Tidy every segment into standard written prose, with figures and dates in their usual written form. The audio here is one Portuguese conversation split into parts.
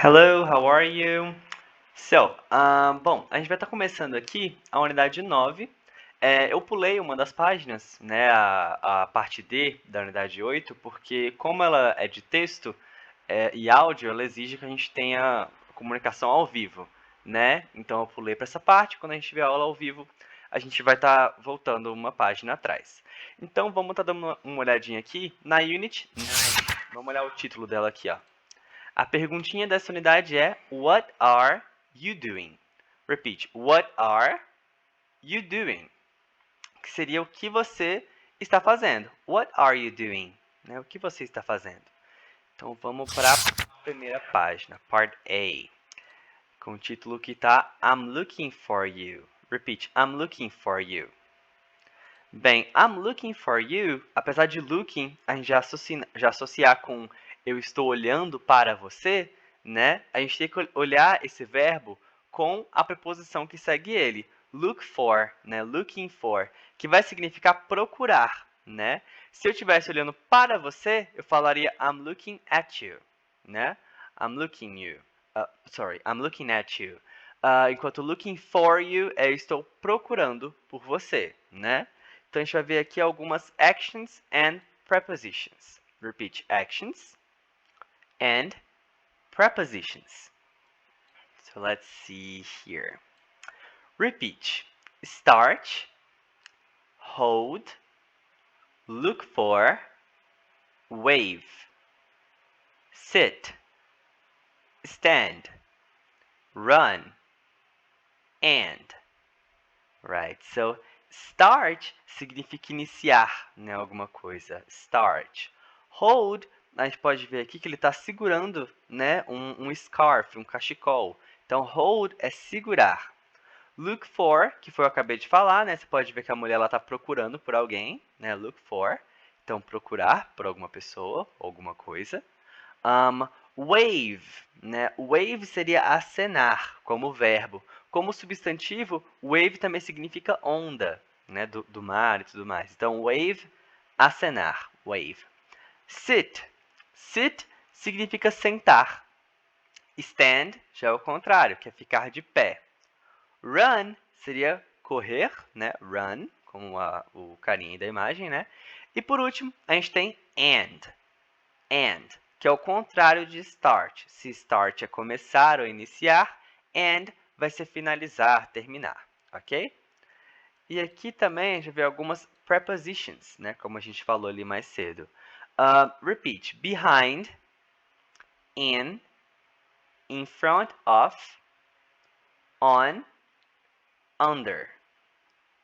Hello, how are you? Bom, a gente vai estar começando aqui a unidade 9. Eu pulei uma das páginas, né, a parte D da unidade 8, porque como ela é de texto e áudio, ela exige que a gente tenha comunicação ao vivo, né? Então eu pulei para essa parte, quando a gente tiver aula ao vivo, a gente vai estar voltando uma página atrás. Então vamos estar dando uma olhadinha aqui na Unit 9. Vamos olhar o título dela aqui, ó. A perguntinha dessa unidade é What are you doing? Repeat. What are you doing? Que seria o que você está fazendo. What are you doing? Né? O que você está fazendo? Então vamos para a primeira página, part A, com o título que está I'm looking for you. Repeat. I'm looking for you. Bem, I'm looking for you, apesar de looking a gente já associar com eu estou olhando para você, né? A gente tem que olhar esse verbo com a preposição que segue ele. Look for, né? Looking for, que vai significar procurar, né? Se eu estivesse olhando para você, eu falaria I'm looking at you, né? I'm looking at you. Enquanto looking for you, eu estou procurando por você, né? Então, a gente vai ver aqui algumas actions and prepositions. Repeat. Actions and prepositions. So, let's see here. Repeat. Start, hold, look for, wave, sit, stand, run, and. Right, so start significa iniciar, né, alguma coisa. Start. Hold, a gente pode ver aqui que ele está segurando, né, um scarf, um cachecol. Então, hold é segurar. Look for, que foi o que eu acabei de falar, né? Você pode ver que a mulher está procurando por alguém, né? Look for. Então, procurar por alguma pessoa, alguma coisa. Wave, né? Wave seria acenar, como verbo. Como substantivo, wave também significa onda, né? Do mar e tudo mais. Então, wave, acenar, wave. Sit. Sit significa sentar. Stand já é o contrário, que é ficar de pé. Run seria correr, né? Run, como o carinha da imagem, né? E por último, a gente tem and. And, que é o contrário de start. Se start é começar ou iniciar, and vai ser finalizar, terminar, ok? E aqui também a gente vê algumas prepositions, né? Como a gente falou ali mais cedo. Repeat. Behind, in front of, on, under.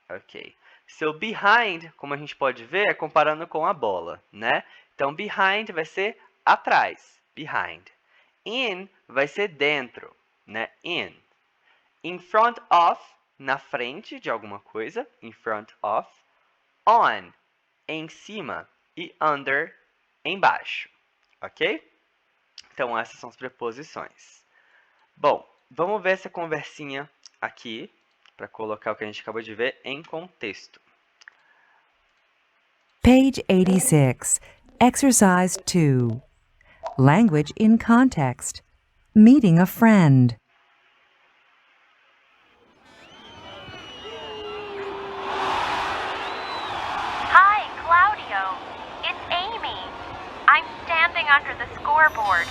Ok. So, behind, como a gente pode ver, é comparando com a bola, né? Então, behind vai ser atrás, behind. In vai ser dentro, né? In. In front of, na frente de alguma coisa, in front of. On, em cima. E under, embaixo, ok? Então, essas são as preposições. Bom, vamos ver essa conversinha aqui, para colocar o que a gente acabou de ver em contexto. Page 86, Exercise 2. Language in context. Meeting a friend. Hi, Claudio. It's Amy. I'm standing under the scoreboard.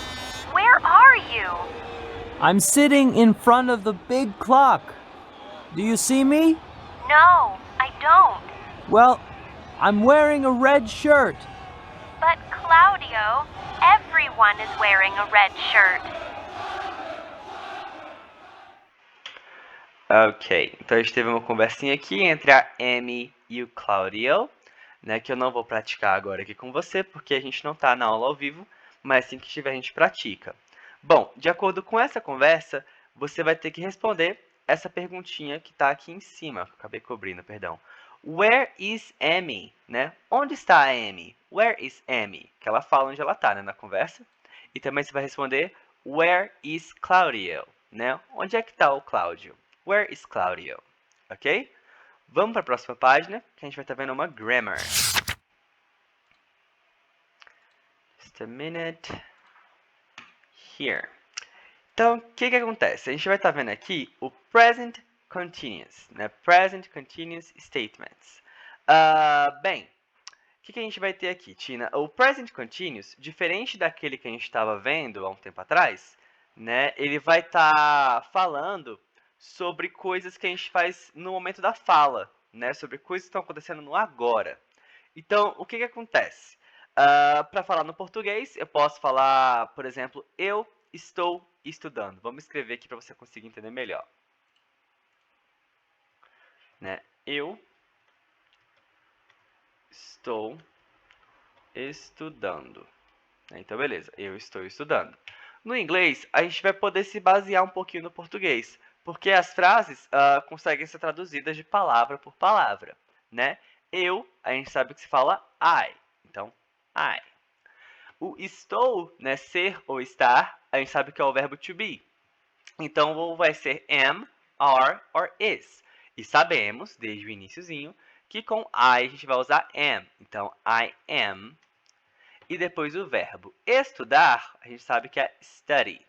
Where are you? I'm sitting in front of the big clock. Do you see me? No, I don't. Well, I'm wearing a red shirt. But, Claudio, everyone is wearing a red shirt. Ok, então a gente teve uma conversinha aqui entre a Amy e o Claudio, né, que eu não vou praticar agora aqui com você, porque a gente não está na aula ao vivo, mas assim que estiver a gente pratica. Bom, de acordo com essa conversa, você vai ter que responder essa perguntinha que está aqui em cima, que eu acabei cobrindo, perdão. Where is Amy? Né? Onde está a Amy? Where is Amy? Que ela fala onde ela está, né, na conversa. E também você vai responder Where is Claudio? Né? Onde é que está o Cláudio? Where is Claudio? Ok? Vamos para a próxima página, que a gente vai estar vendo uma grammar. Just a minute. Here. Então, o que acontece? A gente vai estar vendo aqui o present continuous, né? Present continuous statements. Bem, o que a gente vai ter aqui, Tina? O present continuous, diferente daquele que a gente estava vendo há um tempo atrás, né? Ele vai estar falando sobre coisas que a gente faz no momento da fala, né? Sobre coisas que estão acontecendo no agora. Então, o que acontece? Para falar no português, eu posso falar, por exemplo, eu estou estudando. Vamos escrever aqui para você conseguir entender melhor. Né? Eu estou estudando. Então, beleza. Eu estou estudando. No inglês, a gente vai poder se basear um pouquinho no português, porque as frases conseguem ser traduzidas de palavra por palavra, né? Eu, a gente sabe que se fala I. Então, I. O estou, né, ser ou estar, a gente sabe que é o verbo to be. Então, ou vai ser am, are or is. E sabemos, desde o iniciozinho, que com I a gente vai usar am. Então, I am. E depois o verbo estudar, a gente sabe que é study,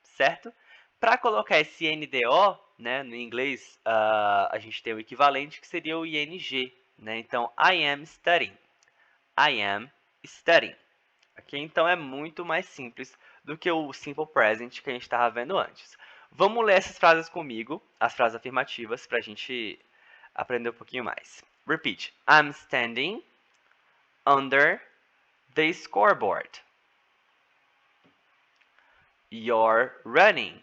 certo? Para colocar esse NDO, né, no inglês, a gente tem o equivalente que seria o ING. Né? Então, I am studying. I am studying. Okay? Então, é muito mais simples do que o simple present que a gente estava vendo antes. Vamos ler essas frases comigo, as frases afirmativas, para a gente aprender um pouquinho mais. Repeat. I'm standing under the scoreboard. You're running.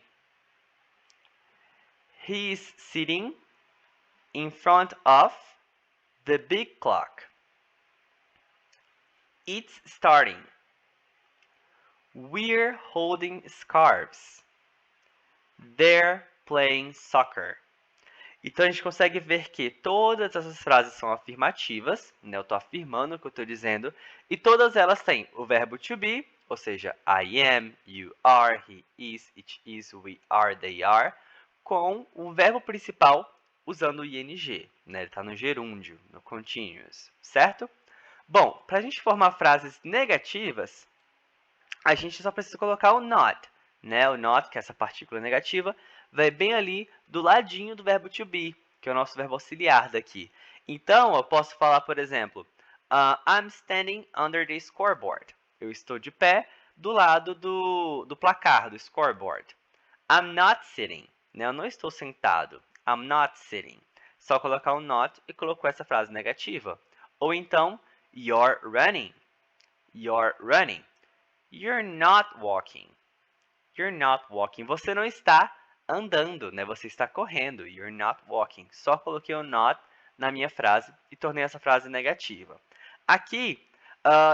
He's sitting in front of the big clock. It's starting. We're holding scarves. They're playing soccer. Então, a gente consegue ver que todas essas frases são afirmativas, né? Eu estou afirmando o que eu estou dizendo, e todas elas têm o verbo to be, ou seja, I am, you are, he is, it is, we are, they are, com o verbo principal usando o ing, né? Ele está no gerúndio, no continuous, certo? Bom, para a gente formar frases negativas, a gente só precisa colocar o not, né? O not, que é essa partícula negativa, vai bem ali do ladinho do verbo to be, que é o nosso verbo auxiliar daqui. Então, eu posso falar, por exemplo, I'm standing under the scoreboard. Eu estou de pé do lado do placar, do scoreboard. I'm not sitting. Né? Eu não estou sentado. I'm not sitting. Só colocar o not e colocou essa frase negativa. Ou então, you're running. You're running. You're not walking. You're not walking. Você não está andando, né? Você está correndo. You're not walking. Só coloquei o not na minha frase e tornei essa frase negativa. Aqui,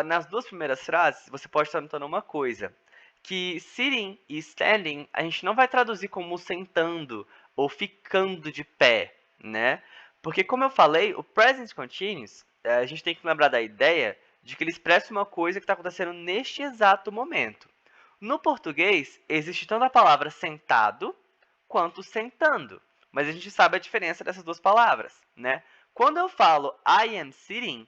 nas duas primeiras frases, você pode estar notando uma coisa. Que sitting e standing, a gente não vai traduzir como sentando ou ficando de pé, né? Porque, como eu falei, o present continuous, a gente tem que lembrar da ideia de que ele expressa uma coisa que está acontecendo neste exato momento. No português, existe tanto a palavra sentado quanto sentando, mas a gente sabe a diferença dessas duas palavras, né? Quando eu falo I am sitting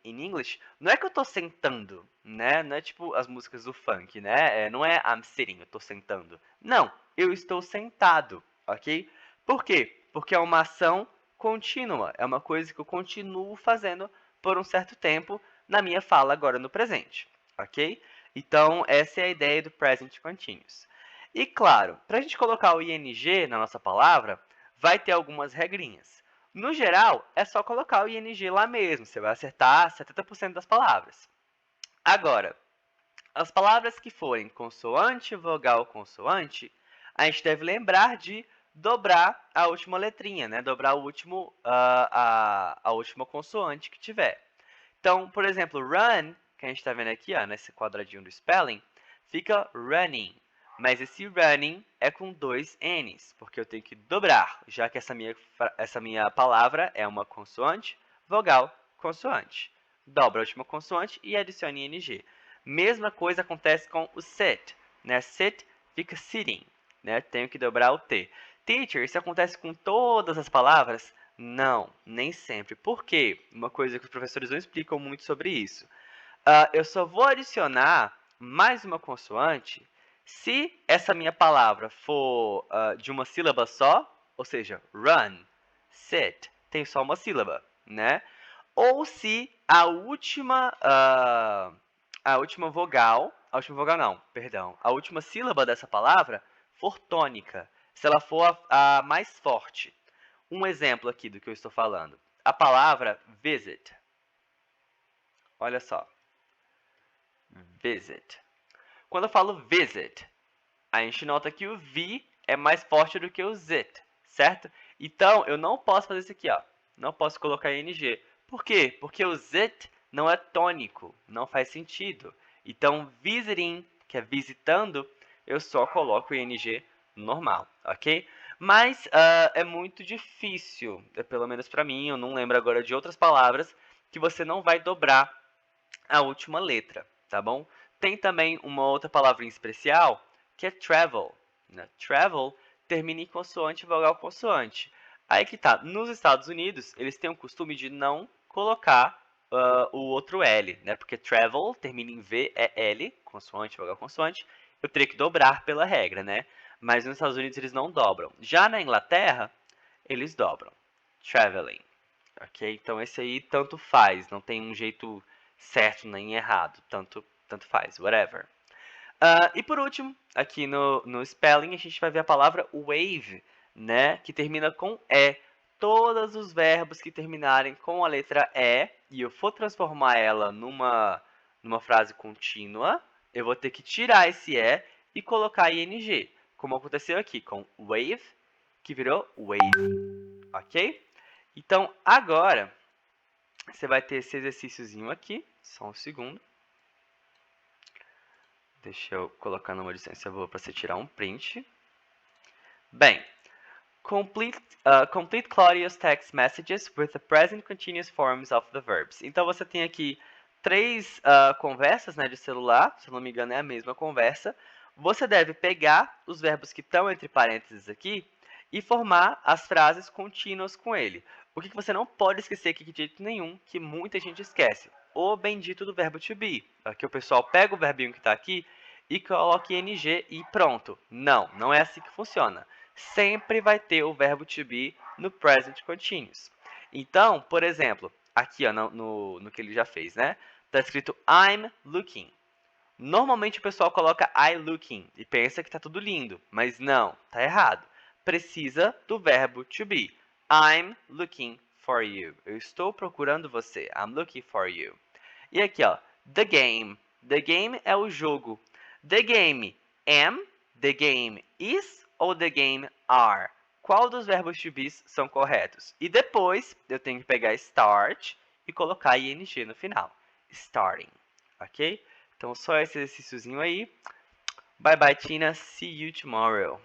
in English, não é que eu estou sentando, né? Não é tipo as músicas do funk, né? Não é I'm sitting, eu estou sentando. Não, eu estou sentado, ok? Por quê? Porque é uma ação contínua, é uma coisa que eu continuo fazendo por um certo tempo na minha fala agora no presente, ok? Então, essa é a ideia do present continuous. E, claro, para a gente colocar o ing na nossa palavra, vai ter algumas regrinhas. No geral, é só colocar o ing lá mesmo, você vai acertar 70% das palavras. Agora, as palavras que forem consoante, vogal, consoante, a gente deve lembrar de dobrar a última letrinha, né? Dobrar o último, a última consoante que tiver. Então, por exemplo, run, que a gente está vendo aqui, ó, nesse quadradinho do spelling, fica running. Mas esse running é com dois N's, porque eu tenho que dobrar, já que essa minha palavra é uma consoante, vogal, consoante. Dobra a última consoante e adicione ing. Mesma coisa acontece com o sit, né? Sit fica sitting, né? Tenho que dobrar o T. Teacher, isso acontece com todas as palavras? Não, nem sempre. Por quê? Uma coisa que os professores não explicam muito sobre isso. Eu só vou adicionar mais uma consoante Se essa minha palavra for de uma sílaba só, ou seja, run, sit, tem só uma sílaba, né? Ou se a última a última sílaba dessa palavra for tônica, se ela for a mais forte. Um exemplo aqui do que eu estou falando. A palavra visit. Olha só. Visit. Quando eu falo visit, a gente nota que o V é mais forte do que o zit, certo? Então, eu não posso fazer isso aqui, ó. Não posso colocar ing. Por quê? Porque o zit não é tônico, não faz sentido. Então, visiting, que é visitando, eu só coloco o ing normal, ok? Mas é muito difícil, pelo menos para mim, eu não lembro agora de outras palavras, que você não vai dobrar a última letra, tá bom? Tem também uma outra palavrinha especial, que é travel, né? Travel termina em consoante, vogal, consoante. Aí que tá, nos Estados Unidos, eles têm o costume de não colocar o outro L, né? Porque travel termina em V, é L, consoante, vogal, consoante. Eu teria que dobrar pela regra, né? Mas nos Estados Unidos eles não dobram. Já na Inglaterra, eles dobram. Traveling, ok? Então esse aí tanto faz, não tem um jeito certo nem errado, tanto faz, whatever. E por último, aqui no spelling, a gente vai ver a palavra wave, né, que termina com E. Todos os verbos que terminarem com a letra E, e eu for transformar ela numa frase contínua, eu vou ter que tirar esse E e colocar ing, como aconteceu aqui com wave, que virou wave, ok? Então, agora, você vai ter esse exercíciozinho aqui, só um segundo. Deixa eu colocar numa distância boa para você tirar um print. Bem, complete Claudia's text messages with the present continuous forms of the verbs. Então, você tem aqui 3 conversas, né, de celular, se eu não me engano é a mesma conversa. Você deve pegar os verbos que estão entre parênteses aqui e formar as frases contínuas com ele. O que você não pode esquecer aqui de jeito nenhum, que muita gente esquece? O bendito do verbo to be. Aqui o pessoal pega o verbinho que está aqui e coloca ing e pronto. Não, não é assim que funciona. Sempre vai ter o verbo to be no present continuous. Então, por exemplo, aqui ó, no que ele já fez, né? Está escrito I'm looking. Normalmente o pessoal coloca I looking e pensa que está tudo lindo, mas não, está errado. Precisa do verbo to be. I'm looking for you. Eu estou procurando você. I'm looking for you. E aqui, ó, the game. The game é o jogo. The game am, the game is ou the game are? Qual dos verbos to be são corretos? E depois eu tenho que pegar start e colocar ing no final. Starting, ok? Então, só esse exercíciozinho aí. Bye bye, Tina. See you tomorrow.